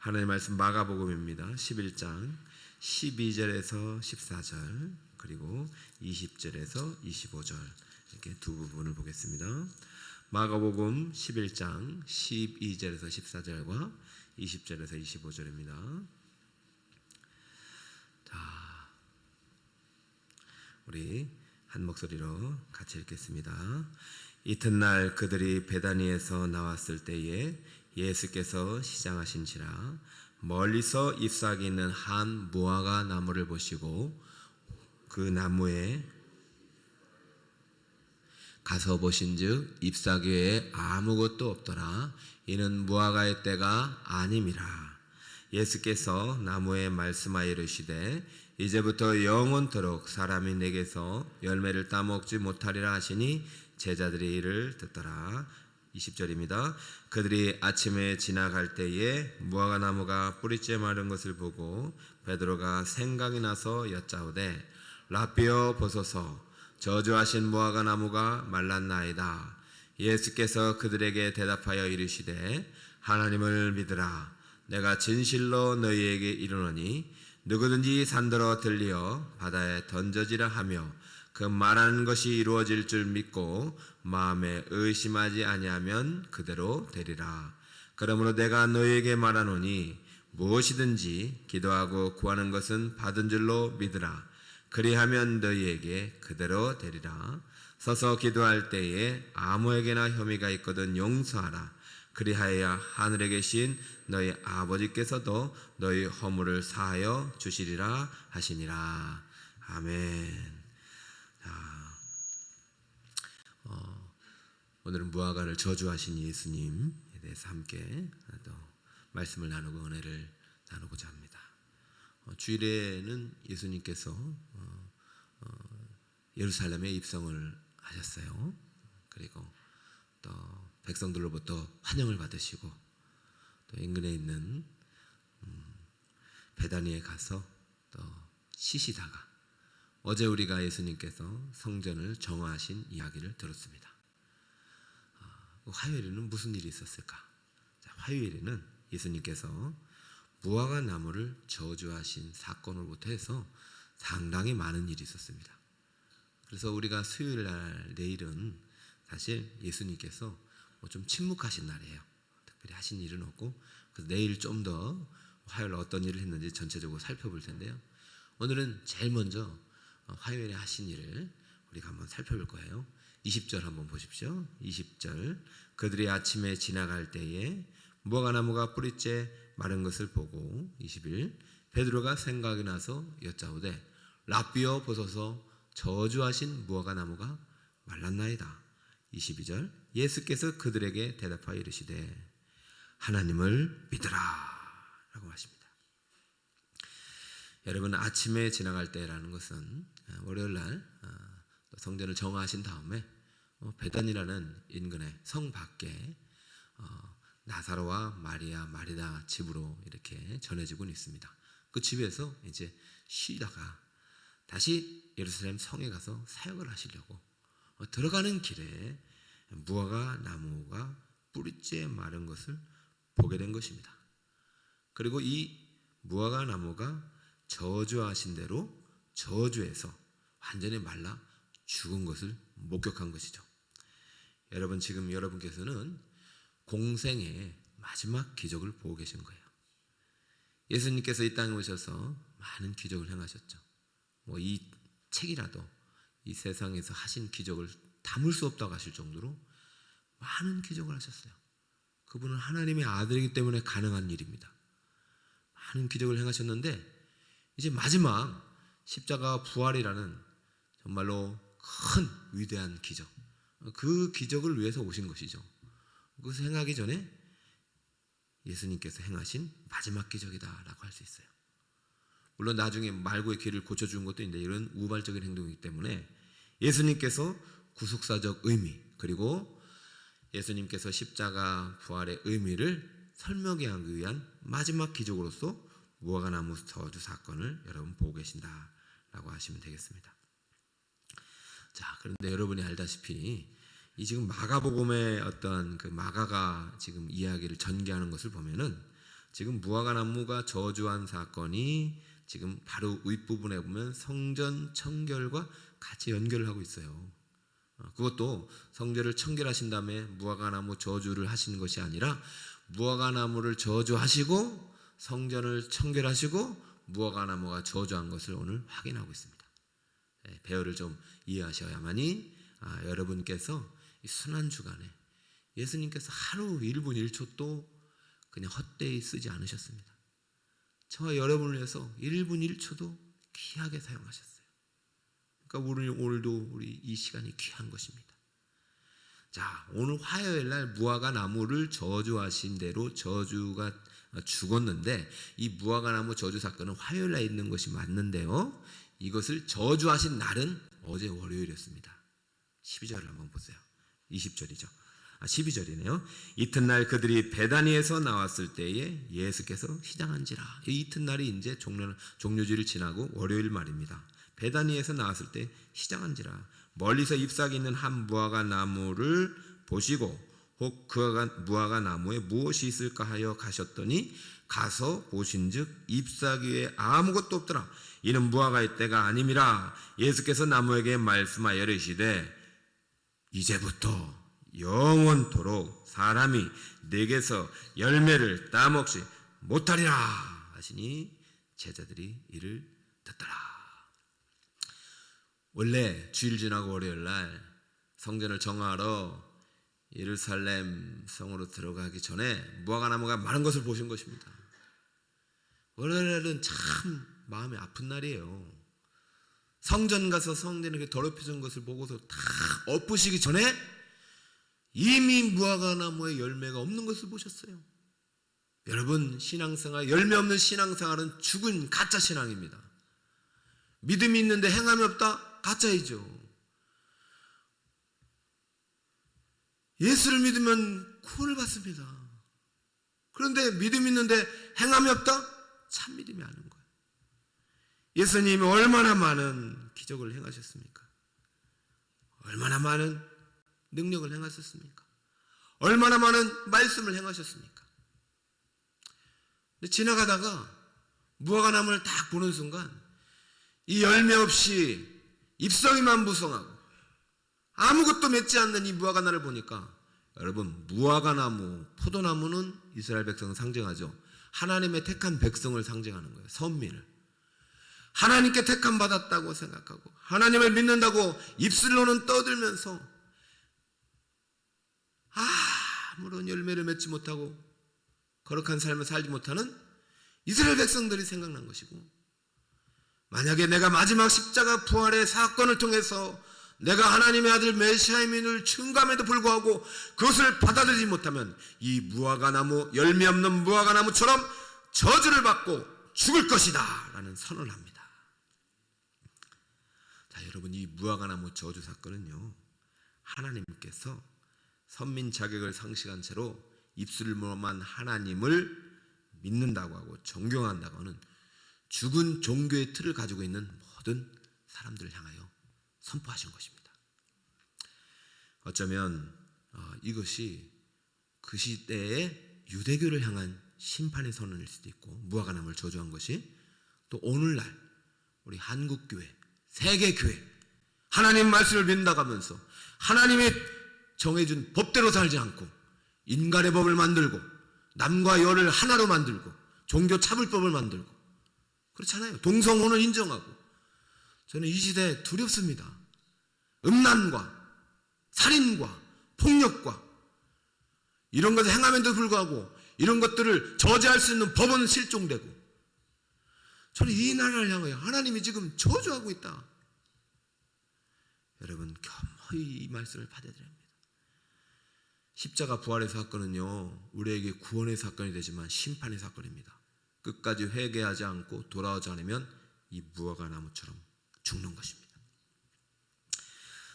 하나님의 말씀 마가복음입니다. 11장 12절에서 14절 그리고 20절에서 25절 이렇게 두 부분을 보겠습니다. 마가복음 11장 12절에서 14절과 20절에서 25절입니다. 자, 우리 한 목소리로 같이 읽겠습니다. 이튿날 그들이 베다니에서 나왔을 때에 예수께서 시장하신지라 멀리서 잎사귀 있는 한 무화과 나무를 보시고 그 나무에 가서 보신즉 잎사귀에 아무것도 없더라. 이는 무화과의 때가 아님이라. 예수께서 나무에 말씀하여 이르시되 이제부터 영원토록 사람이 내게서 열매를 따먹지 못하리라 하시니 제자들이 이를 듣더라. 20절입니다. 그들이 아침에 지나갈 때에 무화과 나무가 뿌리째 마른 것을 보고 베드로가 생각이 나서 여짜오되 라삐어 보소서 저주하신 무화과 나무가 말랐나이다. 예수께서 그들에게 대답하여 이르시되 하나님을 믿으라. 내가 진실로 너희에게 이르노니 누구든지 산더러 들리어 바다에 던져지라 하며 그 말하는 것이 이루어질 줄 믿고 마음에 의심하지 아니하면 그대로 되리라. 그러므로 내가 너희에게 말하노니 무엇이든지 기도하고 구하는 것은 받은 줄로 믿으라. 그리하면 너희에게 그대로 되리라. 서서 기도할 때에 아무에게나 혐의가 있거든 용서하라. 그리하여야 하늘에 계신 너희 아버지께서도 너희 허물을 사하여 주시리라 하시니라. 아멘. 오늘은 무화과를 저주하신 예수님에 대해서 함께 또 말씀을 나누고 은혜를 나누고자 합니다. 주일에는 예수님께서 예루살렘에 입성을 하셨어요. 그리고 또 백성들로부터 환영을 받으시고 또 인근에 있는 베다니에 가서 또 쉬시다가 어제 우리가 예수님께서 성전을 정화하신 이야기를 들었습니다. 화요일에는 무슨 일이 있었을까? 자, 화요일에는 예수님께서 무화과 나무를 저주하신 사건으로부터 해서 상당히 많은 일이 있었습니다. 그래서 우리가 수요일 날 내일은 사실 예수님께서 좀 침묵하신 날이에요. 특별히 하신 일은 없고 그래서 내일 좀 더 화요일 어떤 일을 했는지 전체적으로 살펴볼 텐데요. 오늘은 제일 먼저 화요일에 하신 일을 우리가 한번 살펴볼 거예요. 20절 한번 보십시오. 20절 그들이 아침에 지나갈 때에 무화과 나무가 뿌리째 마른 것을 보고 21 베드로가 생각이 나서 여짜오되 라삐어 보소서 저주하신 무화과 나무가 말랐나이다. 22절 예수께서 그들에게 대답하여 이르시되 하나님을 믿으라 라고 하십니다. 여러분 아침에 지나갈 때라는 것은 월요일날 성전을 정화하신 다음에 베단이라는 인근의 성 밖에 나사로와 마리아, 마리다 집으로 이렇게 전해지고는 있습니다. 그 집에서 이제 쉬다가 다시 예루살렘 성에 가서 사역을 하시려고 들어가는 길에 무화과 나무가 뿌리째 마른 것을 보게 된 것입니다. 그리고 이 무화과 나무가 저주하신 대로 저주해서 완전히 말라 죽은 것을 목격한 것이죠. 여러분 지금 여러분께서는 공생의 마지막 기적을 보고 계신 거예요. 예수님께서 이 땅에 오셔서 많은 기적을 행하셨죠. 이 책이라도 이 세상에서 하신 기적을 담을 수 없다고 하실 정도로 많은 기적을 하셨어요. 그분은 하나님의 아들이기 때문에 가능한 일입니다. 많은 기적을 행하셨는데 이제 마지막 십자가 부활이라는 정말로 큰 위대한 기적, 그 기적을 위해서 오신 것이죠. 그것을 행하기 전에 예수님께서 행하신 마지막 기적이다라고 할 수 있어요. 물론 나중에 말고의 귀를 고쳐준 것도 있는데 이런 우발적인 행동이기 때문에 예수님께서 구속사적 의미 그리고 예수님께서 십자가 부활의 의미를 설명하기 위한 마지막 기적으로서 무화과 나무 저주 사건을 여러분 보고 계신다라고 하시면 되겠습니다. 자, 그런데 여러분이 알다시피 이 지금 마가복음의 어떤 그 마가가 지금 이야기를 전개하는 것을 보면은 지금 무화과 나무가 저주한 사건이 지금 바로 윗부분에 보면 성전 청결과 같이 연결을 하고 있어요. 그것도 성전을 청결하신 다음에 무화과 나무 저주를 하시는 것이 아니라 무화과 나무를 저주하시고 성전을 청결하시고 무화과 나무가 저주한 것을 오늘 확인하고 있습니다. 배열을 좀 이해하셔야만이 여러분께서 이 순환 주간에 예수님께서 하루 1분 1초도 그냥 헛되이 쓰지 않으셨습니다. 저와 여러분을 위해서 1분 1초도 귀하게 사용하셨어요. 그러니까 오늘도 우리 이 시간이 귀한 것입니다. 자, 오늘 화요일 날 무화과 나무를 저주하신 대로 저주가 죽었는데 이 무화과 나무 저주 사건은 화요일 날 있는 것이 맞는데요. 이것을 저주하신 날은 어제 월요일이었습니다. 12절을 한번 보세요. 20절이죠. 12절이네요. 이튿날 그들이 베다니에서 나왔을 때에 예수께서 시장한지라. 이 이튿날이 이제 종료주일을 지나고 월요일 말입니다. 베다니에서 나왔을 때 시장한지라. 멀리서 잎사귀 있는 한 무화과 나무를 보시고 혹 그 무화과 나무에 무엇이 있을까 하여 가셨더니 가서 보신즉 잎사귀에 아무것도 없더라. 이는 무화과의 때가 아님이라. 예수께서 나무에게 말씀하여 이르시되 이제부터 영원토록 사람이 내게서 열매를 따먹지 못하리라 하시니 제자들이 이를 듣더라. 원래 주일 지나고 월요일 날 성전을 정하러 예루살렘 성으로 들어가기 전에 무화과 나무가 많은 것을 보신 것입니다. 월요일은 참 마음이 아픈 날이에요. 성전 가서 성전에 더럽혀진 것을 보고서 다 엎으시기 전에 이미 무화과 나무에 열매가 없는 것을 보셨어요. 여러분, 신앙생활, 열매 없는 신앙생활은 죽은 가짜 신앙입니다. 믿음이 있는데 행함이 없다? 가짜이죠. 예수를 믿으면 구원을 받습니다. 그런데 믿음이 있는데 행함이 없다? 참 믿음이 아닌 거예요. 예수님이 얼마나 많은 기적을 행하셨습니까? 얼마나 많은 능력을 행하셨습니까? 얼마나 많은 말씀을 행하셨습니까? 근데 지나가다가 무화과 나무를 딱 보는 순간 이 열매 없이 잎사귀만 무성하고 아무것도 맺지 않는 이 무화과 나무를 보니까 여러분, 무화과 나무, 포도나무는 이스라엘 백성을 상징하죠. 하나님의 택한 백성을 상징하는 거예요. 선민을. 하나님께 택함 받았다고 생각하고 하나님을 믿는다고 입술로는 떠들면서 아무런 열매를 맺지 못하고 거룩한 삶을 살지 못하는 이스라엘 백성들이 생각난 것이고, 만약에 내가 마지막 십자가 부활의 사건을 통해서 내가 하나님의 아들 메시아임을 증거함에도 불구하고 그것을 받아들이지 못하면 이 무화과 나무, 열매 없는 무화과 나무처럼 저주를 받고 죽을 것이다 라는 선언을 합니다. 자, 여러분, 이 무화과 나무 저주 사건은요, 하나님께서 선민 자격을 상실한 채로 입술로만 하나님을 믿는다고 하고 존경한다고 하는 죽은 종교의 틀을 가지고 있는 모든 사람들을 향하여 선포하신 것입니다. 어쩌면 이것이 그 시대의 유대교를 향한 심판의 선언일 수도 있고, 무화과 나무를 저주한 것이 또 오늘날 우리 한국교회, 세계교회, 하나님 말씀을 믿는다고 하면서 하나님이 정해준 법대로 살지 않고 인간의 법을 만들고 남과 여를 하나로 만들고 종교 차별법을 만들고 그렇잖아요. 동성혼을 인정하고. 저는 이 시대에 두렵습니다. 음란과 살인과 폭력과 이런 것을 행함에도 불구하고 이런 것들을 저지할 수 있는 법은 실종되고, 저는 이 나라를 향하여 하나님이 지금 저주하고 있다. 여러분, 겸허히 이 말씀을 받아들여야 합니다. 십자가 부활의 사건은요, 우리에게 구원의 사건이 되지만 심판의 사건입니다. 끝까지 회개하지 않고 돌아오지 않으면 이 무화과 나무처럼 죽는 것입니다.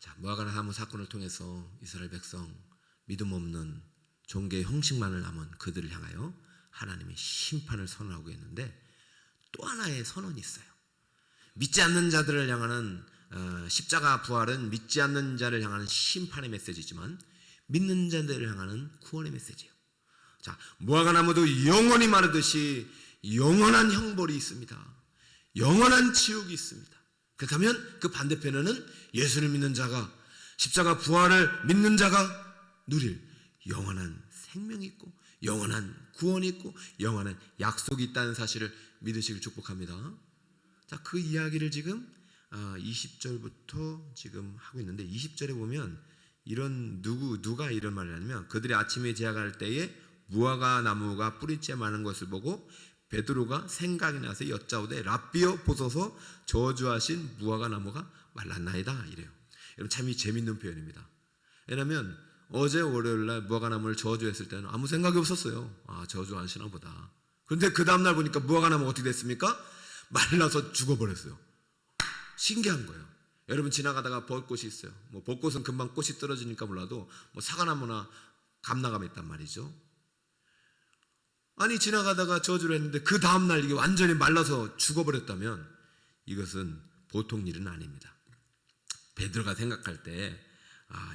자, 무화과 나무 사건을 통해서 이스라엘 백성, 믿음 없는 종교의 형식만을 남은 그들을 향하여 하나님이 심판을 선언하고 있는데, 또 하나의 선언이 있어요. 믿지 않는 자들을 향하는 십자가 부활은 믿지 않는 자를 향하는 심판의 메시지지만 믿는 자들을 향하는 구원의 메시지예요. 자, 무화과 나무도 영원히 마르듯이 영원한 형벌이 있습니다. 영원한 지옥이 있습니다. 그렇다면 그 반대편에는 예수를 믿는 자가, 십자가 부활을 믿는 자가 누릴 영원한 생명이 있고 영원한 구원이 있고 영원한 약속이 있다는 사실을 믿으시길 축복합니다. 자, 그 이야기를 지금 20절부터 지금 하고 있는데, 20절에 보면 누가 이런 말을 하냐면, 그들이 아침에 제약할 때에 무화과 나무가 뿌리째 마는 것을 보고 베드로가 생각이 나서 여짜오되 랍비여 보소서 저주하신 무화과 나무가 말랐나이다 이래요. 여러분, 참 재밌는 표현입니다. 왜냐하면 어제 월요일날 무화과 나무를 저주했을 때는 아무 생각이 없었어요. 저주하시나 보다. 그런데 그 다음날 보니까 무화과 나무가 어떻게 됐습니까? 말라서 죽어버렸어요. 신기한 거예요. 여러분, 지나가다가 벚꽃이 있어요. 벚꽃은 금방 꽃이 떨어지니까 몰라도 사과나무나 감나감이 있단 말이죠. 아니, 지나가다가 저주를 했는데 그 다음날 이게 완전히 말라서 죽어버렸다면 이것은 보통 일은 아닙니다. 베드로가 생각할 때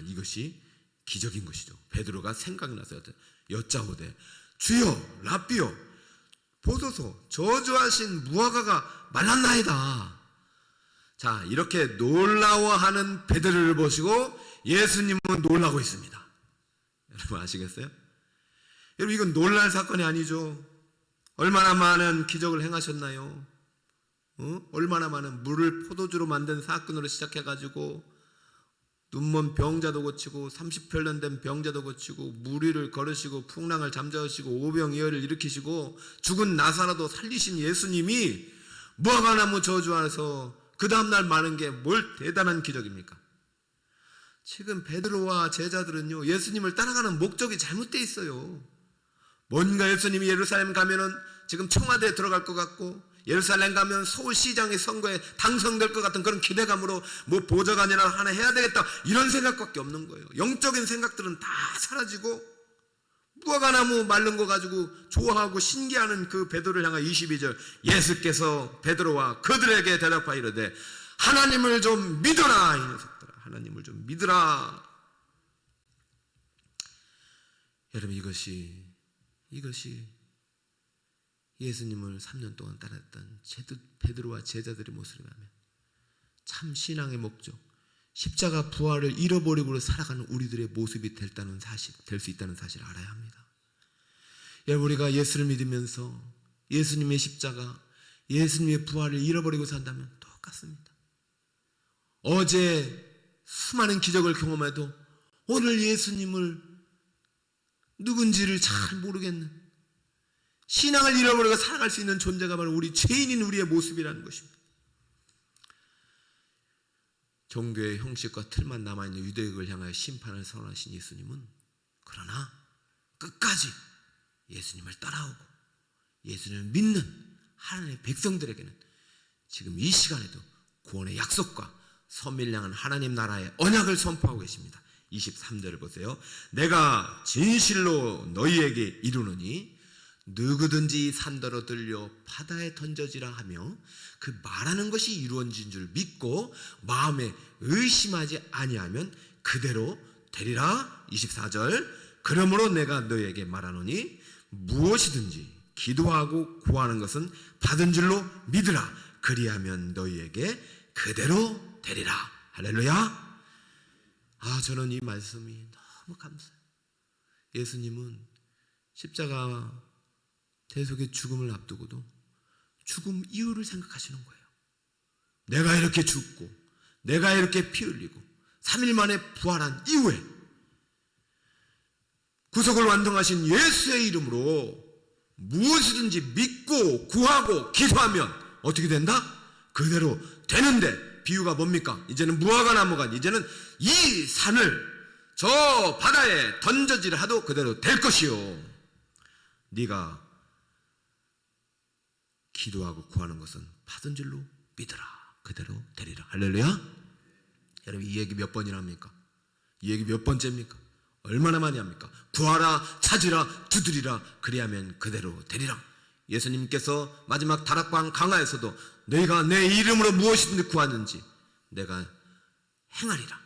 이것이 기적인 것이죠. 베드로가 생각이 나서 여짜오되 주여 랍비여 보소서 저주하신 무화과가 말랐나이다. 자, 이렇게 놀라워하는 베드로를 보시고 예수님은 놀라고 있습니다. 여러분 아시겠어요? 여러분, 이건 놀랄 사건이 아니죠. 얼마나 많은 기적을 행하셨나요? 얼마나 많은 물을 포도주로 만든 사건으로 시작해가지고 눈먼 병자도 고치고 30편 된 병자도 고치고 물 위를 걸으시고 풍랑을 잠재우시고 오병이어를 일으키시고 죽은 나사로도 살리신 예수님이 무화과나무 저주 안에서 그 다음날 많은 게 뭘 대단한 기적입니까? 지금 베드로와 제자들은요, 예수님을 따라가는 목적이 잘못되어 있어요. 뭔가 예수님이 예루살렘 가면은 지금 청와대에 들어갈 것 같고, 예루살렘 가면 서울시장의 선거에 당선될 것 같은 그런 기대감으로 보좌관이나 하나 해야 되겠다 이런 생각밖에 없는 거예요. 영적인 생각들은 다 사라지고 무화과나무 마른 거 가지고 좋아하고 신기하는 그 베드로를 향한 22절, 예수께서 베드로와 그들에게 대답하여 이르되 하나님을 좀 믿어라. 이 녀석들아, 하나님을 좀 믿으라. 여러분, 이것이 예수님을 3년 동안 따랐던 베드로와 제자들의 모습이라면 참 신앙의 목적, 십자가 부활을 잃어버리고 살아가는 우리들의 모습이 될 수 있다는 사실을 알아야 합니다. 여러분, 우리가 예수를 믿으면서 예수님의 십자가, 예수님의 부활을 잃어버리고 산다면 똑같습니다. 어제 수많은 기적을 경험해도 오늘 예수님을 누군지를 잘 모르겠는, 신앙을 잃어버리고 살아갈 수 있는 존재가 바로 우리 죄인인 우리의 모습이라는 것입니다. 종교의 형식과 틀만 남아있는 유대인을 향하여 심판을 선언하신 예수님은 그러나 끝까지 예수님을 따라오고 예수님을 믿는 하나님의 백성들에게는 지금 이 시간에도 구원의 약속과 선민을 향한 하나님 나라의 언약을 선포하고 계십니다. 23절을 보세요. 내가 진실로 너희에게 이르노니 누구든지 산더러 들려 바다에 던져지라 하며 그 말하는 것이 이루어진 줄 믿고 마음에 의심하지 아니하면 그대로 되리라. 24절 그러므로 내가 너희에게 말하노니 무엇이든지 기도하고 구하는 것은 받은 줄로 믿으라. 그리하면 너희에게 그대로 되리라. 할렐루야. 저는 이 말씀이 너무 감사해요. 예수님은 십자가 대속의 죽음을 앞두고도 죽음 이유를 생각하시는 거예요. 내가 이렇게 죽고 내가 이렇게 피 흘리고 3일 만에 부활한 이후에 구속을 완성하신 예수의 이름으로 무엇이든지 믿고 구하고 기도하면 어떻게 된다? 그대로 되는데, 비유가 뭡니까? 이제는 무화과 나무가 이제는 이 산을 저 바다에 던져지라 하도 그대로 될 것이요. 네가 기도하고 구하는 것은 받은 줄로 믿으라. 그대로 되리라. 할렐루야. 여러분, 이 얘기 몇 번이나 합니까? 이 얘기 몇 번째입니까? 얼마나 많이 합니까? 구하라, 찾으라, 두드리라. 그리하면 그대로 되리라. 예수님께서 마지막 다락방 강화에서도 너희가 내 이름으로 무엇이든지 구하는지 내가 행하리라.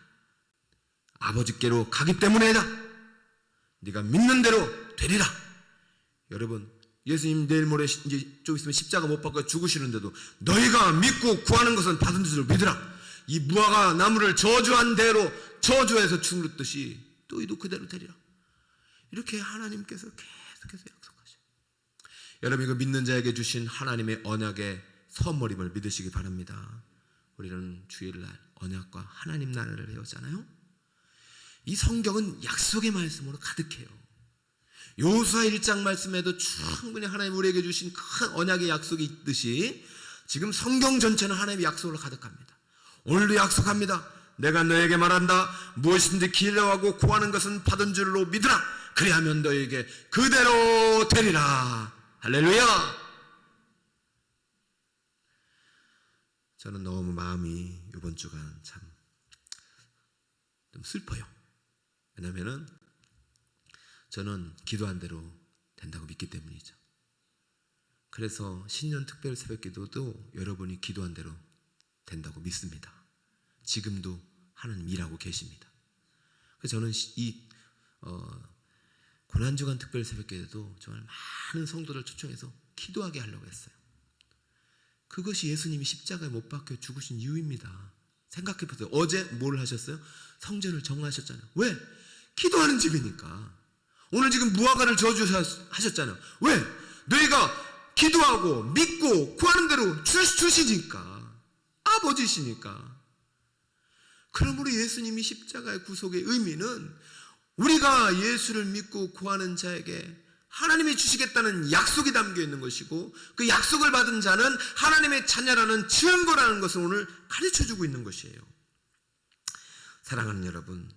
아버지께로 가기 때문에다. 네가 믿는 대로 되리라. 여러분, 예수님 내일 모레 이제 좀 있으면 십자가 못 박아 죽으시는데도 너희가 믿고 구하는 것은 받은 줄 믿으라. 이 무화과 나무를 저주한 대로 저주해서 죽는듯이 너희도 그대로 되리라. 이렇게 하나님께서 계속해서 약속하셔요. 여러분, 이거 믿는 자에게 주신 하나님의 언약의 선물임을 믿으시기 바랍니다. 우리는 주일날 언약과 하나님 나라를 배웠잖아요. 이 성경은 약속의 말씀으로 가득해요. 여호수아 1장 말씀에도 충분히 하나님 우리에게 주신 큰 언약의 약속이 있듯이 지금 성경 전체는 하나님의 약속으로 가득합니다. 오늘도 약속합니다. 내가 너에게 말한다. 무엇이든지 기도하고 구하는 것은 받은 줄로 믿으라. 그리하면 너에게 그대로 되리라. 할렐루야. 저는 너무 마음이 이번 주간 참 좀 슬퍼요. 왜냐하면 저는 기도한 대로 된다고 믿기 때문이죠. 그래서 신년 특별 새벽 기도도 여러분이 기도한 대로 된다고 믿습니다. 지금도 하나님 일하고 계십니다. 그래서 저는 이 고난주간 특별 새벽 기도도 정말 많은 성도를 초청해서 기도하게 하려고 했어요. 그것이 예수님이 십자가에 못 박혀 죽으신 이유입니다. 생각해 보세요. 어제 뭘 하셨어요? 성전을 정하셨잖아요. 왜? 기도하는 집이니까. 오늘 지금 무화과를 저주하셨잖아요. 왜? 너희가 기도하고 믿고 구하는 대로 주시니까. 아버지시니까. 그러므로 예수님이 십자가의 구속의 의미는 우리가 예수를 믿고 구하는 자에게 하나님이 주시겠다는 약속이 담겨 있는 것이고, 그 약속을 받은 자는 하나님의 자녀라는 증거라는 것을 오늘 가르쳐주고 있는 것이에요. 사랑하는 여러분,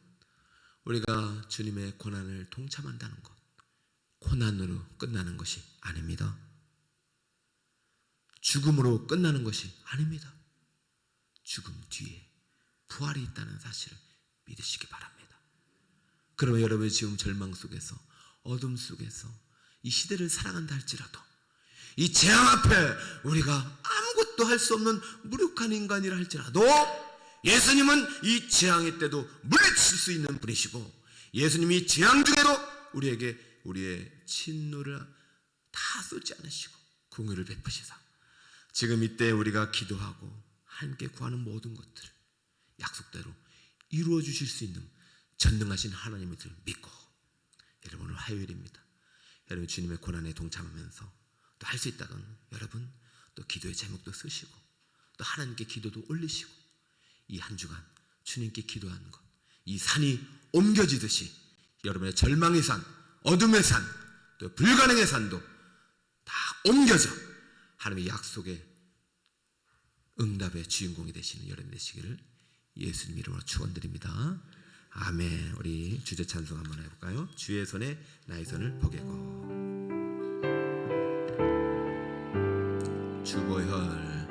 우리가 주님의 고난을 동참한다는 것, 고난으로 끝나는 것이 아닙니다. 죽음으로 끝나는 것이 아닙니다. 죽음 뒤에 부활이 있다는 사실을 믿으시기 바랍니다. 그러면 여러분이 지금 절망 속에서, 어둠 속에서 이 시대를 살아간다 할지라도, 이 재앙 앞에 우리가 아무것도 할 수 없는 무력한 인간이라 할지라도 예수님은 이 재앙의 때도 물리칠 수 있는 분이시고, 예수님이 재앙 중에도 우리에게 우리의 진노를 다 쏟지 않으시고 긍휼을 베푸시사 지금 이때 우리가 기도하고 함께 구하는 모든 것들을 약속대로 이루어 주실 수 있는 전능하신 하나님을 믿고, 여러분 오늘 화요일입니다. 여러분 주님의 고난에 동참하면서 또 할 수 있다면 여러분 또 기도의 제목도 쓰시고 또 하나님께 기도도 올리시고, 이 한 주간 주님께 기도하는 것, 이 산이 옮겨지듯이 여러분의 절망의 산, 어둠의 산, 또 불가능의 산도 다 옮겨져 하나님의 약속의 응답의 주인공이 되시는 여러분 되시기를 예수님 이름으로 축원드립니다. 아멘. 우리 주제 찬송 한번 해볼까요? 주의 손에 나의 손을 보게고. 주보혈